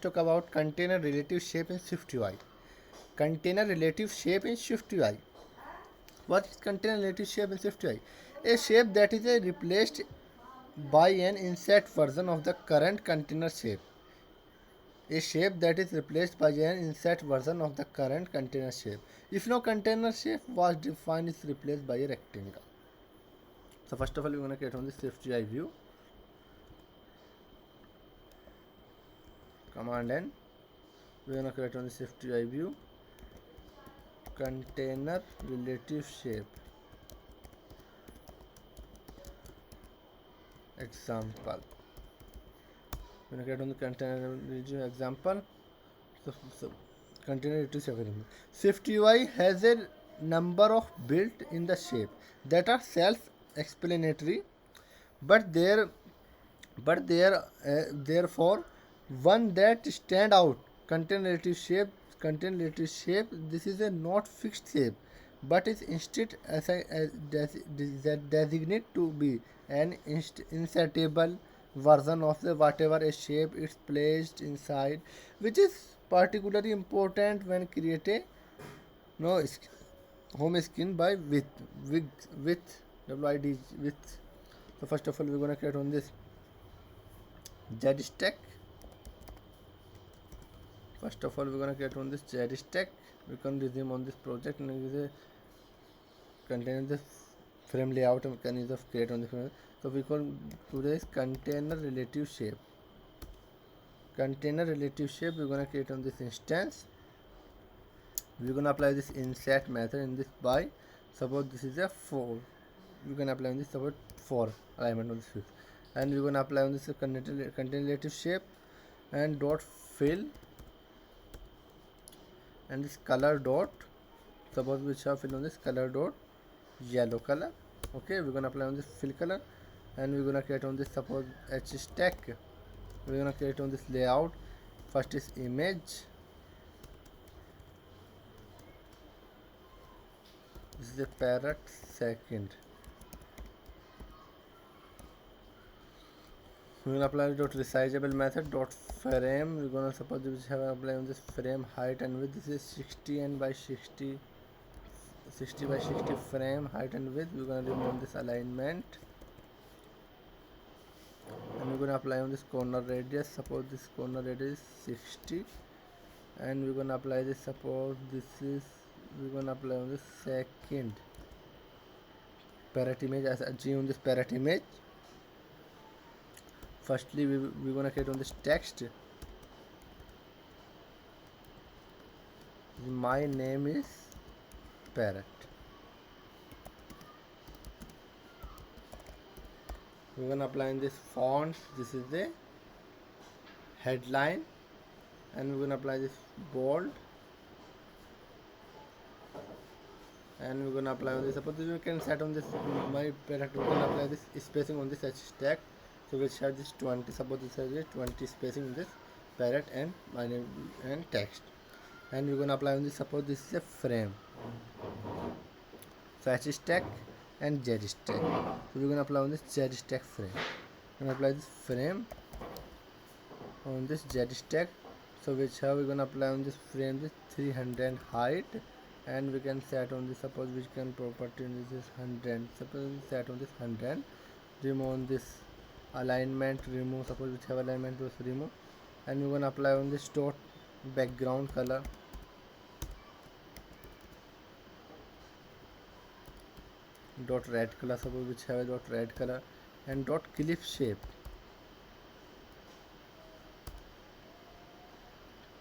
Talk about container relative shape in SwiftUI. Container relative shape in SwiftUI. What is container relative shape in SwiftUI? A shape that is replaced by an inset version of the current container shape. A shape that is replaced by an inset version of the current container shape. If no container shape was defined, is replaced by a rectangle. So first of all, we're going to create on the SwiftUI view. Command N. We're going to create on the SwiftUI view. Container relative shape. Example. We're going to create on the container relative example. So container relative shape. SwiftUI has a number of built in the shape that are self-explanatory, but therefore one that stand out. Container relative shape, this is a not fixed shape but is instead designate to be an insertable version of the whatever a shape is placed inside, which is particularly important when create no home screen by with width. So first of all, we're gonna create on this JStack. First of all, we're gonna create on this JStack. We can resume on this project and use a container the frame layout and we can use of create on the frame. So we can do this container relative shape. Container relative shape, we're gonna create on this instance. We're gonna apply this insert method in this by. Suppose this is a 4. We can apply on this support 4 alignment on this fifth. And we're gonna apply on this container relative shape and dot fill and this color dot. Suppose we shall fill on this color dot yellow color. Okay, we're gonna apply on this fill color and we're gonna create on this suppose HStack. We're gonna create on this layout. First is image. This is a parrot. Second, we're gonna apply dot resizable method dot frame. We're gonna suppose we have apply on this frame height and width. This is 60 and by 60 by 60 frame height and width. We're gonna remove this alignment and we're gonna apply on this corner radius. Suppose this corner radius is 60 and we're gonna apply this. Suppose this is we're gonna apply on this second parrot image as assume this parrot image. Firstly, we're gonna create on this text. My name is parrot. We're gonna apply in this font. This is the headline and we're gonna apply this bold and we're gonna apply on this. Suppose we can set on this my parrot. We can apply this spacing on this HStack. So we'll share this 20. Suppose this is 20 spacing in this parrot and my name and text. And we're gonna apply on this. Suppose this is a frame. So HStack and JStack. So we're gonna apply on this JStack frame. We're gonna apply this frame on this JStack. So which how we're gonna apply on this frame this 300 height and we can set on this. Suppose we can property on this is 100. Suppose we set on this 100. Remove on this alignment, remove. Suppose we have alignment to remove and we're gonna apply on this dot background color. Dot red color. Suppose which have a dot red color and dot clip shape.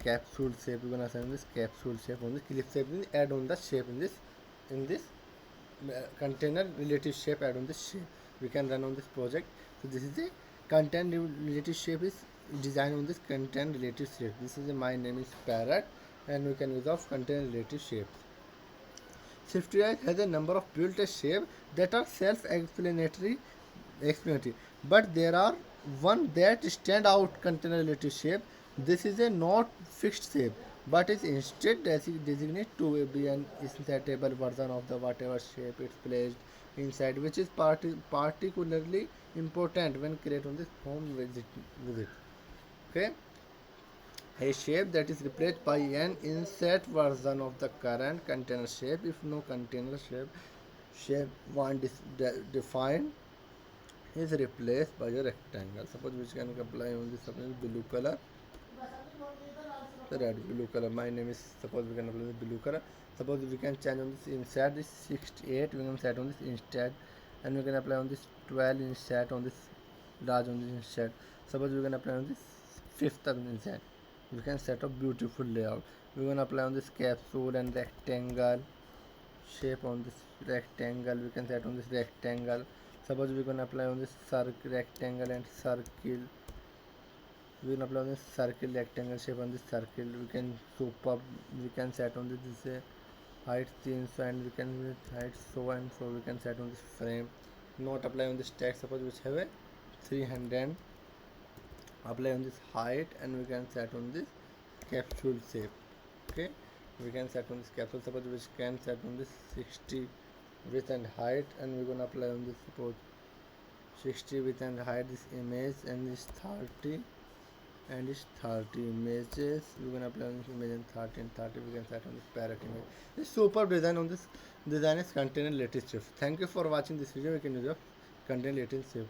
Capsule shape. We're gonna assign this capsule shape on the clip shape. Add on the shape in this container relative shape. Add on this shape. We can run on this project. So this is the content relative shape is designed on this content relative shape. This is my name is parrot and we can use of content relative shape. SwiftUI has a number of built shape that are self-explanatory, but there are one that stand out container relative shape. This is a not fixed shape, but is instead designated to be an insertable version of the whatever shape it's placed inside, which is particularly important when created on this home visit. Okay. a shape that is replaced by an inset version of the current container shape. If no container shape one defined is replaced by a rectangle. Suppose which can apply on this suppose blue color, the red blue color. My name is, suppose we can apply the blue color. Suppose we can change on this inside this 68, we can set on this instead, and we can apply on this 12 instead on this large on this instead. Suppose we can apply on this fifth instead. We can set a beautiful layout. We can apply on this capsule and rectangle shape on this rectangle. We can set on this rectangle. Suppose we can apply on this circle rectangle and circle. We can apply on this circle rectangle shape on this circle. We can super, we can set on this height change, and we can height so and so. We can set on this frame. Not apply on this text. Suppose which have a 300. Apply on this height, and we can set on this capsule shape. Okay, we can set on this capsule. Suppose which can set on this 60 width and height, and we're gonna apply on this suppose 60 width and height this image, and this 30 and this 30 images. We're gonna apply on this image and 30 and 30. We can set on this parrot image. This superb design on this design is container lattice shift. Thank you for watching this video. We can use a container lattice shift.